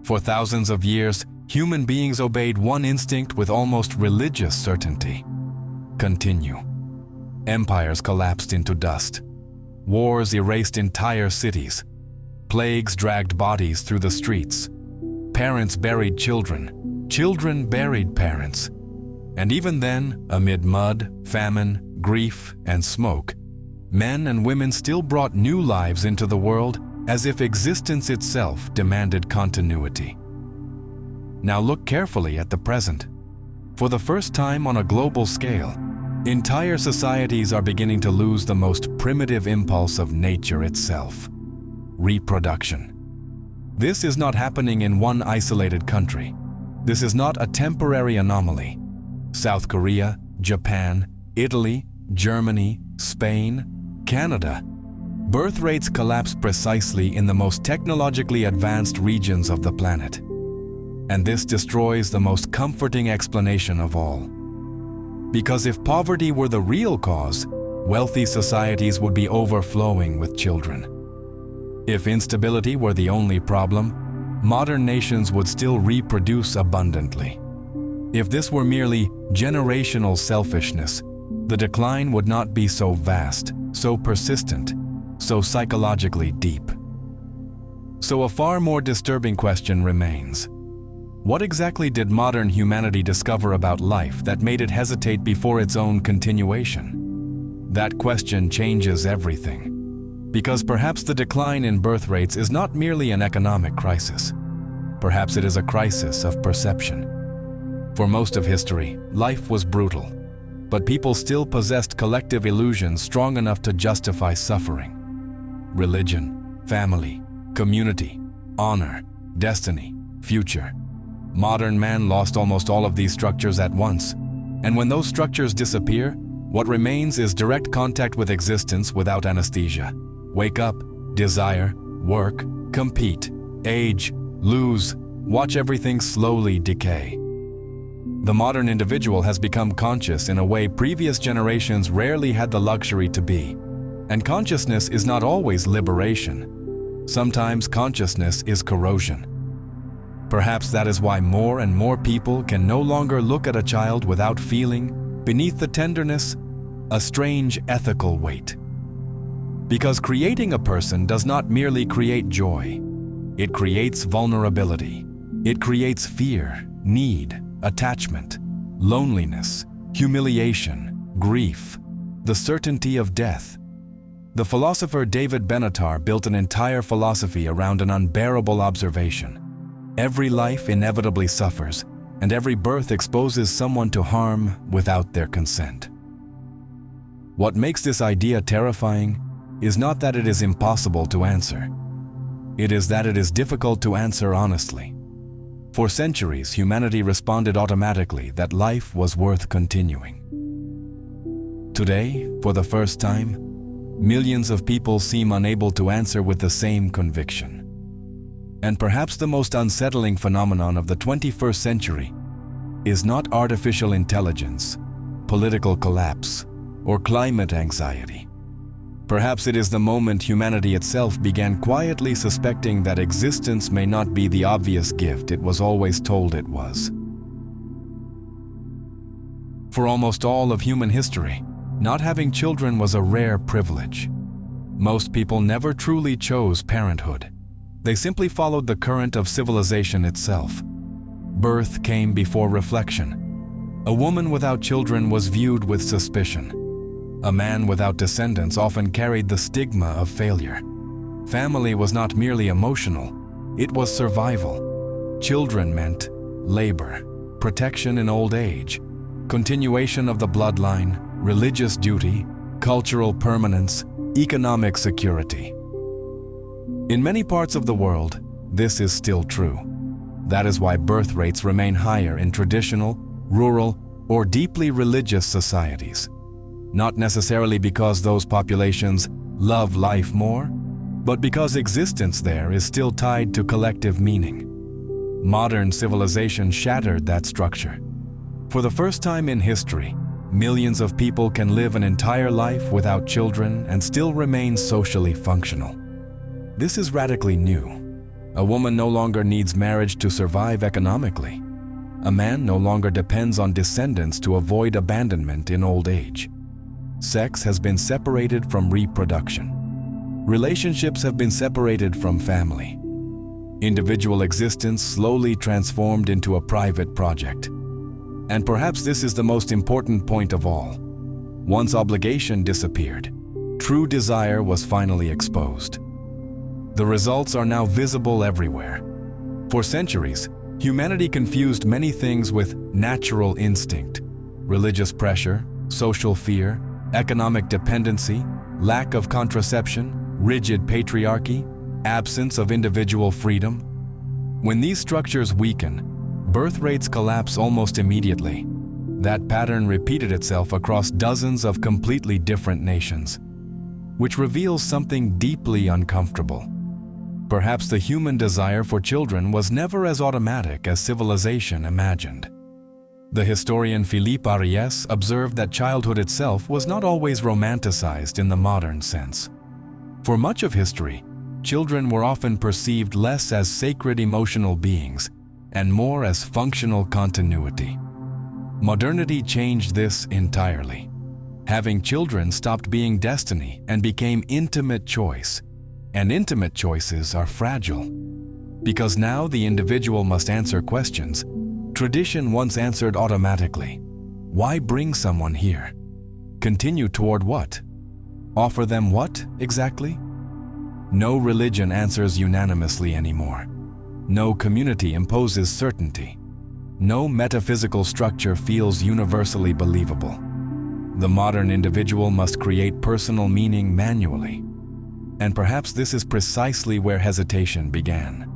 For thousands of years, human beings obeyed one instinct with almost religious certainty: continue. Empires collapsed into dust. Wars erased entire cities. Plagues dragged bodies through the streets. Parents buried children. Children buried parents. And even then, amid mud, famine, grief, and smoke, men and women still brought new lives into the world as if existence itself demanded continuity. Now look carefully at the present. For the first time on a global scale, entire societies are beginning to lose the most primitive impulse of nature itself: reproduction. This is not happening in one isolated country. This is not a temporary anomaly. South Korea, Japan, Italy, Germany, Spain, Canada. Birth rates collapse precisely in the most technologically advanced regions of the planet. And this destroys the most comforting explanation of all. Because if poverty were the real cause, wealthy societies would be overflowing with children. If instability were the only problem, modern nations would still reproduce abundantly. If this were merely generational selfishness, the decline would not be so vast, so persistent, so psychologically deep. So a far more disturbing question remains. What exactly did modern humanity discover about life that made it hesitate before its own continuation? That question changes everything. Because perhaps the decline in birth rates is not merely an economic crisis. Perhaps it is a crisis of perception. For most of history, life was brutal, but people still possessed collective illusions strong enough to justify suffering. Religion, family, community, honor, destiny, future. Modern man lost almost all of these structures at once, and when those structures disappear, what remains is direct contact with existence without anesthesia. Wake up, desire, work, compete, age, lose, watch everything slowly decay. The modern individual has become conscious in a way previous generations rarely had the luxury to be. And consciousness is not always liberation. Sometimes consciousness is corrosion. Perhaps that is why more and more people can no longer look at a child without feeling, beneath the tenderness, a strange ethical weight. Because creating a person does not merely create joy. It creates vulnerability. It creates fear, need, attachment, loneliness, humiliation, grief, the certainty of death. The philosopher David Benatar built an entire philosophy around an unbearable observation. Every life inevitably suffers, and every birth exposes someone to harm without their consent. What makes this idea terrifying is not that it is impossible to answer. It is that it is difficult to answer honestly. For centuries, humanity responded automatically that life was worth continuing. Today, for the first time, millions of people seem unable to answer with the same conviction. And perhaps the most unsettling phenomenon of the 21st century is not artificial intelligence, political collapse, or climate anxiety. Perhaps it is the moment humanity itself began quietly suspecting that existence may not be the obvious gift it was always told it was. For almost all of human history, not having children was a rare privilege. Most people never truly chose parenthood. They simply followed the current of civilization itself. Birth came before reflection. A woman without children was viewed with suspicion. A man without descendants often carried the stigma of failure. Family was not merely emotional, it was survival. Children meant labor, protection in old age, continuation of the bloodline, religious duty, cultural permanence, economic security. In many parts of the world, this is still true. That is why birth rates remain higher in traditional, rural, or deeply religious societies. Not necessarily because those populations love life more, but because existence there is still tied to collective meaning. Modern civilization shattered that structure. For the first time in history, millions of people can live an entire life without children and still remain socially functional. This is radically new. A woman no longer needs marriage to survive economically. A man no longer depends on descendants to avoid abandonment in old age. Sex has been separated from reproduction. Relationships have been separated from family. Individual existence slowly transformed into a private project. And perhaps this is the most important point of all. Once obligation disappeared, true desire was finally exposed. The results are now visible everywhere. For centuries, humanity confused many things with natural instinct, religious pressure, social fear, economic dependency, lack of contraception, rigid patriarchy, absence of individual freedom. When these structures weaken, birth rates collapse almost immediately. That pattern repeated itself across dozens of completely different nations, which reveals something deeply uncomfortable. Perhaps the human desire for children was never as automatic as civilization imagined. The historian Philippe Ariès observed that childhood itself was not always romanticized in the modern sense. For much of history, children were often perceived less as sacred emotional beings and more as functional continuity. Modernity changed this entirely. Having children stopped being destiny and became intimate choice. And intimate choices are fragile. Because now the individual must answer questions tradition once answered automatically. Why bring someone here? Continue toward what? Offer them what, exactly? No religion answers unanimously anymore. No community imposes certainty. No metaphysical structure feels universally believable. The modern individual must create personal meaning manually. And perhaps this is precisely where hesitation began.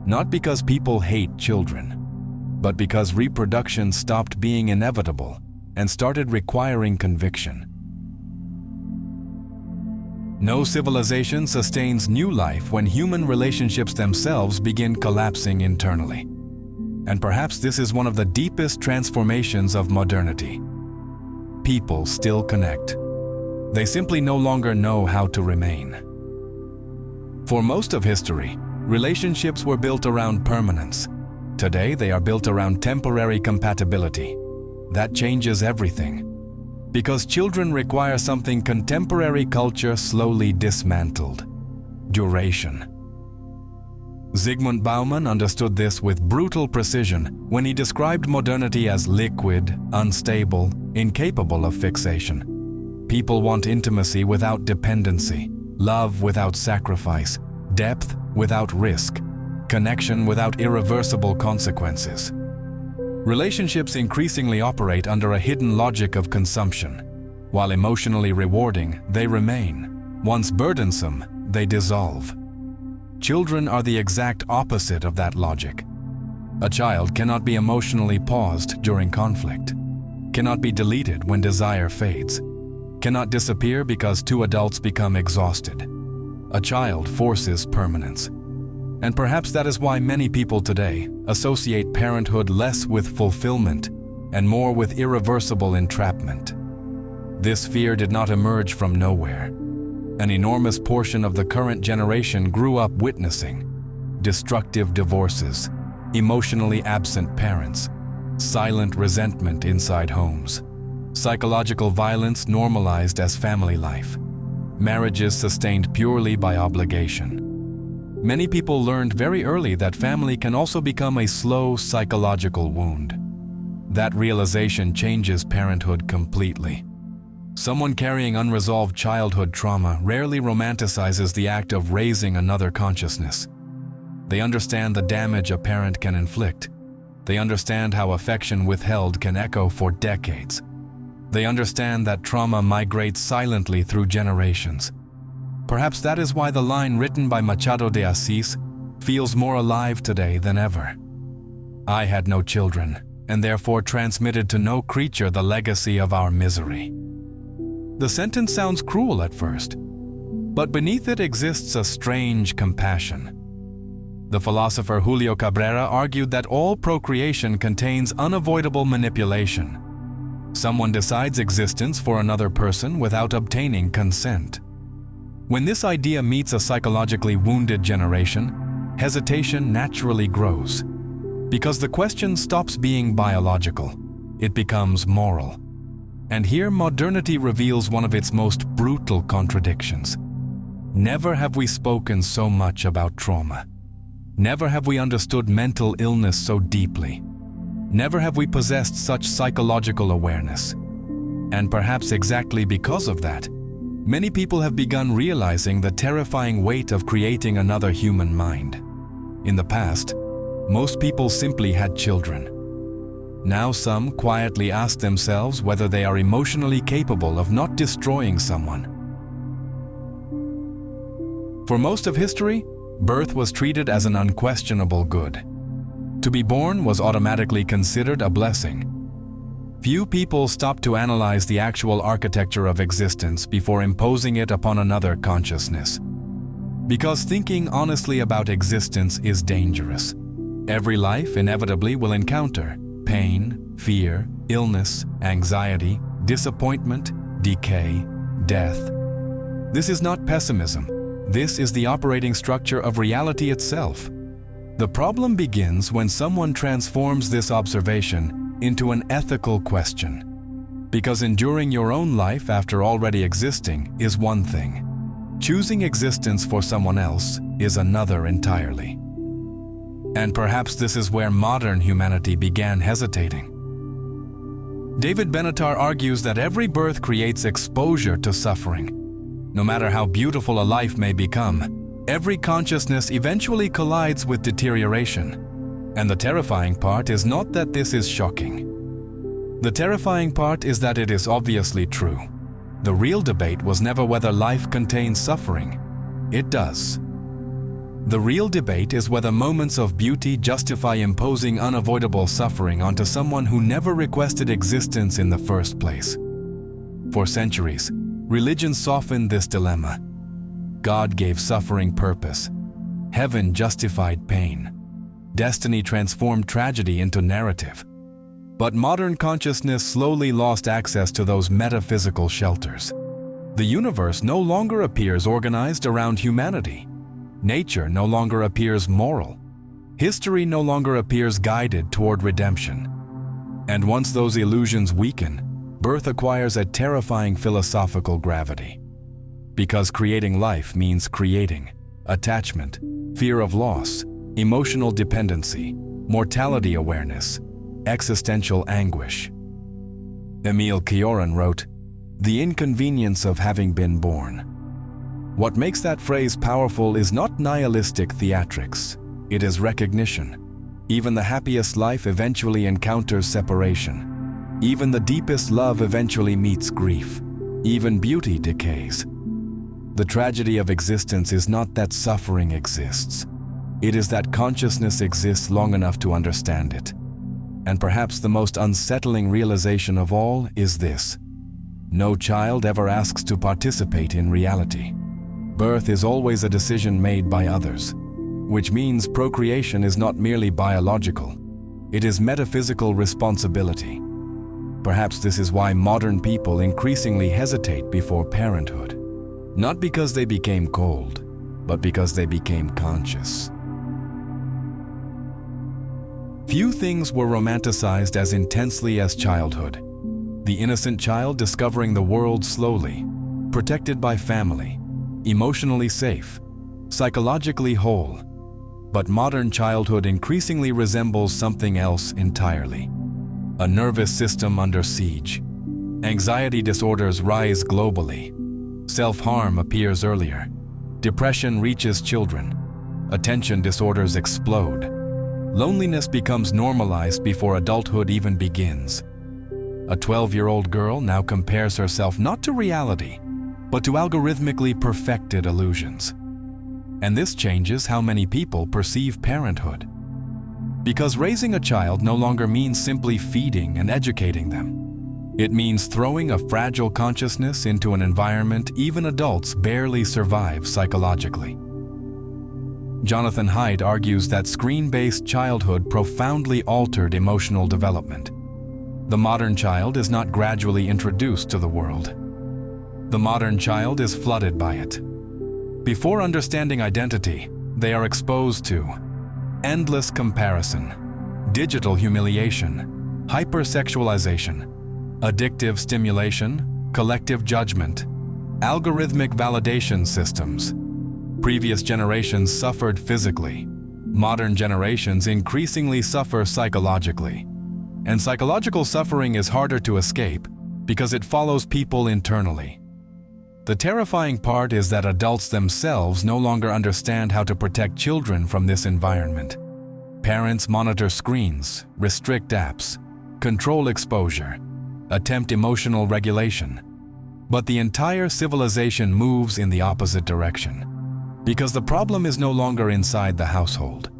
Not because people hate children, but because reproduction stopped being inevitable and started requiring conviction. No civilization sustains new life when human relationships themselves begin collapsing internally. And perhaps this is one of the deepest transformations of modernity. People still connect. They simply no longer know how to remain. For most of history, relationships were built around permanence. Today, they are built around temporary compatibility. That changes everything. Because children require something contemporary culture slowly dismantled: duration. Zygmunt Bauman understood this with brutal precision when he described modernity as liquid, unstable, incapable of fixation. People want intimacy without dependency, love without sacrifice, depth without risk, connection without irreversible consequences. Relationships increasingly operate under a hidden logic of consumption. While emotionally rewarding, they remain. Once burdensome, they dissolve. Children are the exact opposite of that logic. A child cannot be emotionally paused during conflict, cannot be deleted when desire fades, cannot disappear because two adults become exhausted. A child forces permanence. And perhaps that is why many people today associate parenthood less with fulfillment and more with irreversible entrapment. This fear did not emerge from nowhere. An enormous portion of the current generation grew up witnessing destructive divorces, emotionally absent parents, silent resentment inside homes, psychological violence normalized as family life, marriages sustained purely by obligation. Many people learned very early that family can also become a slow psychological wound. That realization changes parenthood completely. Someone carrying unresolved childhood trauma rarely romanticizes the act of raising another consciousness. They understand the damage a parent can inflict. They understand how affection withheld can echo for decades. They understand that trauma migrates silently through generations. Perhaps that is why the line written by Machado de Assis feels more alive today than ever. I had no children, and therefore transmitted to no creature the legacy of our misery. The sentence sounds cruel at first, but beneath it exists a strange compassion. The philosopher Julio Cabrera argued that all procreation contains unavoidable manipulation. Someone decides existence for another person without obtaining consent. When this idea meets a psychologically wounded generation, hesitation naturally grows. Because the question stops being biological, it becomes moral. And here modernity reveals one of its most brutal contradictions. Never have we spoken so much about trauma. Never have we understood mental illness so deeply. Never have we possessed such psychological awareness. And perhaps exactly because of that, many people have begun realizing the terrifying weight of creating another human mind. In the past, most people simply had children. Now some quietly ask themselves whether they are emotionally capable of not destroying someone. For most of history, birth was treated as an unquestionable good. To be born was automatically considered a blessing. Few people stopped to analyze the actual architecture of existence before imposing it upon another consciousness. Because thinking honestly about existence is dangerous. Every life inevitably will encounter pain, fear, illness, anxiety, disappointment, decay, death. This is not pessimism. This is the operating structure of reality itself. The problem begins when someone transforms this observation into an ethical question. Because enduring your own life after already existing is one thing. Choosing existence for someone else is another entirely. And perhaps this is where modern humanity began hesitating. David Benatar argues that every birth creates exposure to suffering. No matter how beautiful a life may become, every consciousness eventually collides with deterioration. And the terrifying part is not that this is shocking. The terrifying part is that it is obviously true. The real debate was never whether life contains suffering. It does. The real debate is whether moments of beauty justify imposing unavoidable suffering onto someone who never requested existence in the first place. For centuries, religion softened this dilemma. God gave suffering purpose. Heaven justified pain. Destiny transformed tragedy into narrative. But modern consciousness slowly lost access to those metaphysical shelters. The universe no longer appears organized around humanity. Nature no longer appears moral. History no longer appears guided toward redemption. And once those illusions weaken, birth acquires a terrifying philosophical gravity. Because creating life means creating attachment, fear of loss, emotional dependency, mortality awareness, existential anguish. Emile Cioran wrote, "The inconvenience of having been born." What makes that phrase powerful is not nihilistic theatrics. It is recognition. Even the happiest life eventually encounters separation. Even the deepest love eventually meets grief. Even beauty decays. The tragedy of existence is not that suffering exists. It is that consciousness exists long enough to understand it. And perhaps the most unsettling realization of all is this: no child ever asks to participate in reality. Birth is always a decision made by others, which means procreation is not merely biological. It is metaphysical responsibility. Perhaps this is why modern people increasingly hesitate before parenthood. Not because they became cold, but because they became conscious. Few things were romanticized as intensely as childhood. The innocent child discovering the world slowly, protected by family, emotionally safe, psychologically whole. But modern childhood increasingly resembles something else entirely. A nervous system under siege. Anxiety disorders rise globally. Self-harm appears earlier. Depression reaches children. Attention disorders explode. Loneliness becomes normalized before adulthood even begins. A 12-year-old girl now compares herself not to reality, but to algorithmically perfected illusions. And this changes how many people perceive parenthood. Because raising a child no longer means simply feeding and educating them. It means throwing a fragile consciousness into an environment even adults barely survive psychologically. Jonathan Haidt argues that screen-based childhood profoundly altered emotional development. The modern child is not gradually introduced to the world. The modern child is flooded by it. Before understanding identity, They are exposed to endless comparison, digital humiliation, hypersexualization, addictive stimulation, collective judgment, algorithmic validation systems. Previous generations suffered physically. Modern generations increasingly suffer psychologically. And psychological suffering is harder to escape because it follows people internally. The terrifying part is that adults themselves no longer understand how to protect children from this environment. Parents monitor screens, restrict apps, control exposure, attempt emotional regulation. But the entire civilization moves in the opposite direction. Because the problem is no longer inside the household.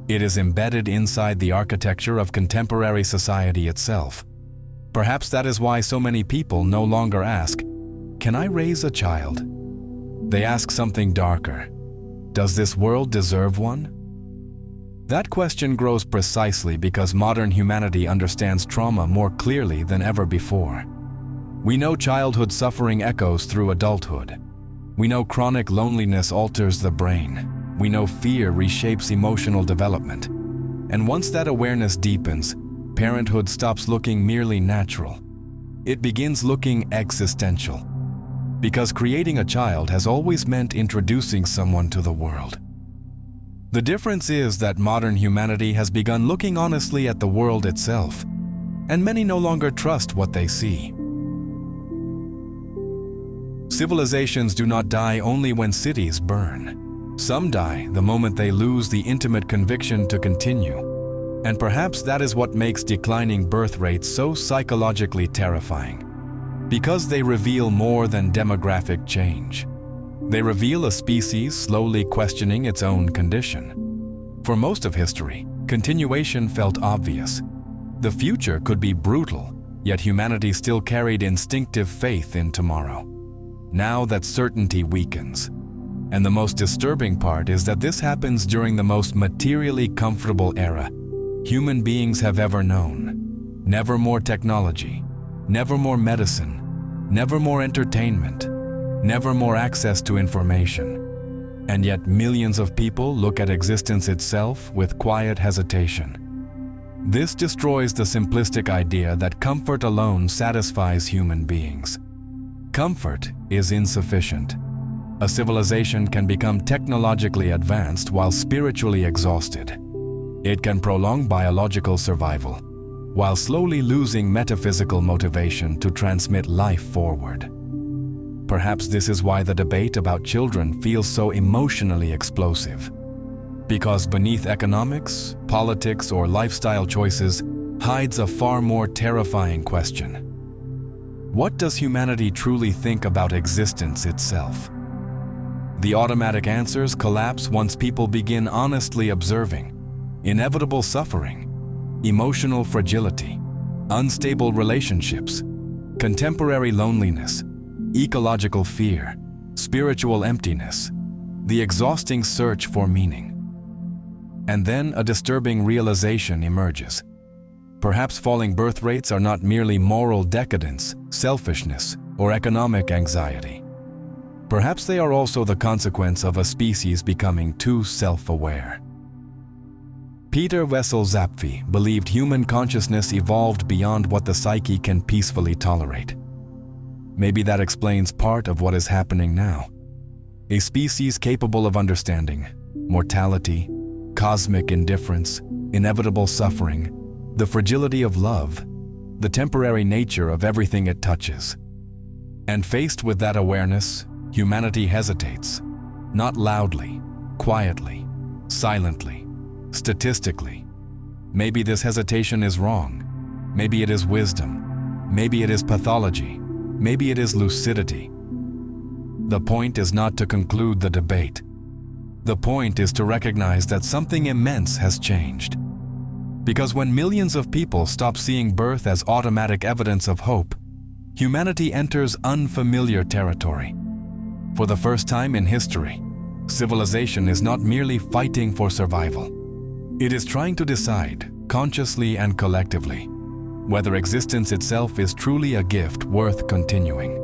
It is embedded inside the architecture of contemporary society itself. Perhaps that is why so many people no longer ask, "Can I raise a child?" They ask something darker. Does this world deserve one? That question grows precisely because modern humanity understands trauma more clearly than ever before. We know childhood suffering echoes through adulthood. We know chronic loneliness alters the brain. We know fear reshapes emotional development. And once that awareness deepens, parenthood stops looking merely natural. It begins looking existential. Because creating a child has always meant introducing someone to the world. The difference is that modern humanity has begun looking honestly at the world itself, and many no longer trust what they see. Civilizations do not die only when cities burn. Some die the moment they lose the intimate conviction to continue. And perhaps that is what makes declining birth rates so psychologically terrifying. Because they reveal more than demographic change. They reveal a species slowly questioning its own condition. For most of history, continuation felt obvious. The future could be brutal, yet humanity still carried instinctive faith in tomorrow. Now that certainty weakens. And the most disturbing part is that this happens during the most materially comfortable era human beings have ever known. Never more technology, never more medicine, never more entertainment, never more access to information. And yet millions of people look at existence itself with quiet hesitation. This destroys the simplistic idea that comfort alone satisfies human beings. Comfort is insufficient. A civilization can become technologically advanced while spiritually exhausted. It can prolong biological survival, while slowly losing metaphysical motivation to transmit life forward. Perhaps this is why the debate about children feels so emotionally explosive. Because beneath economics, politics, or lifestyle choices hides a far more terrifying question. What does humanity truly think about existence itself? The automatic answers collapse once people begin honestly observing inevitable suffering, emotional fragility, unstable relationships, contemporary loneliness, ecological fear, spiritual emptiness, the exhausting search for meaning. And then a disturbing realization emerges. Perhaps falling birth rates are not merely moral decadence, selfishness, or economic anxiety. Perhaps they are also the consequence of a species becoming too self-aware. Peter Wessel Zapffe believed human consciousness evolved beyond what the psyche can peacefully tolerate. Maybe that explains part of what is happening now. A species capable of understanding mortality, cosmic indifference, inevitable suffering, the fragility of love, the temporary nature of everything it touches. And faced with that awareness, humanity hesitates, not loudly, quietly, silently, statistically. Maybe this hesitation is wrong. Maybe it is wisdom. Maybe it is pathology. Maybe it is lucidity. The point is not to conclude the debate. The point is to recognize that something immense has changed. Because when millions of people stop seeing birth as automatic evidence of hope, humanity enters unfamiliar territory. For the first time in history, civilization is not merely fighting for survival. It is trying to decide, consciously and collectively, whether existence itself is truly a gift worth continuing.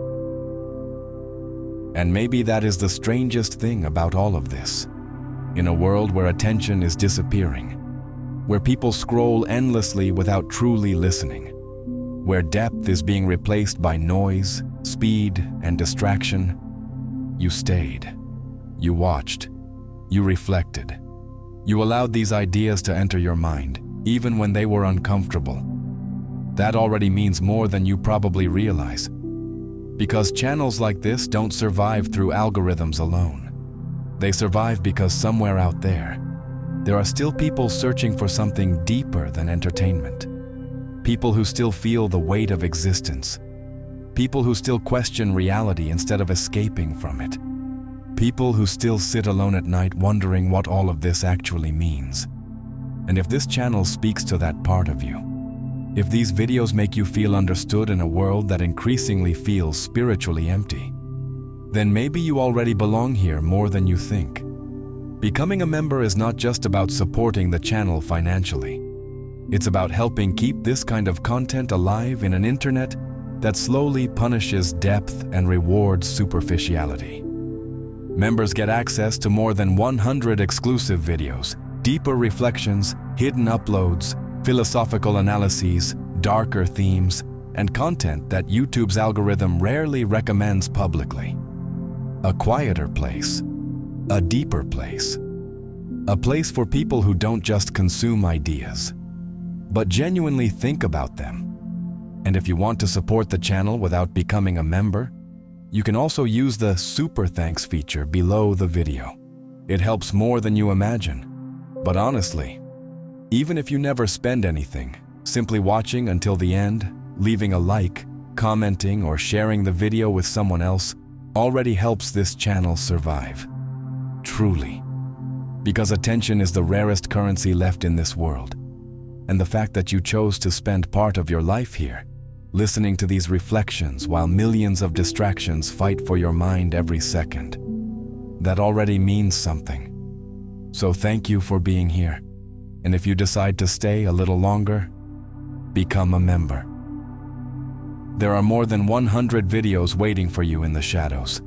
And maybe that is the strangest thing about all of this. in a world where attention is disappearing, where people scroll endlessly without truly listening, where depth is being replaced by noise, speed, and distraction, you stayed. You watched. You reflected. You allowed these ideas to enter your mind, even when they were uncomfortable. That already means more than you probably realize. Because channels like this don't survive through algorithms alone. They survive because somewhere out there are still people searching for something deeper than entertainment. People who still feel the weight of existence. People who still question reality instead of escaping from it. People who still sit alone at night wondering what all of this actually means. And if this channel speaks to that part of you, if these videos make you feel understood in a world that increasingly feels spiritually empty, then maybe you already belong here more than you think. Becoming a member is not just about supporting the channel financially. It's about helping keep this kind of content alive in an internet that slowly punishes depth and rewards superficiality. Members get access to more than 100 exclusive videos, deeper reflections, hidden uploads, philosophical analyses, darker themes, and content that YouTube's algorithm rarely recommends publicly. A quieter place, a deeper place, a place for people who don't just consume ideas, but genuinely think about them. And if you want to support the channel without becoming a member, you can also use the Super Thanks feature below the video. It helps more than you imagine. But honestly, even if you never spend anything, simply watching until the end, leaving a like, commenting, or sharing the video with someone else already helps this channel survive. Truly. Because attention is the rarest currency left in this world. And the fact that you chose to spend part of your life here, listening to these reflections while millions of distractions fight for your mind every second, that already means something. So thank you for being here. And if you decide to stay a little longer, become a member. There are more than 100 videos waiting for you in the shadows.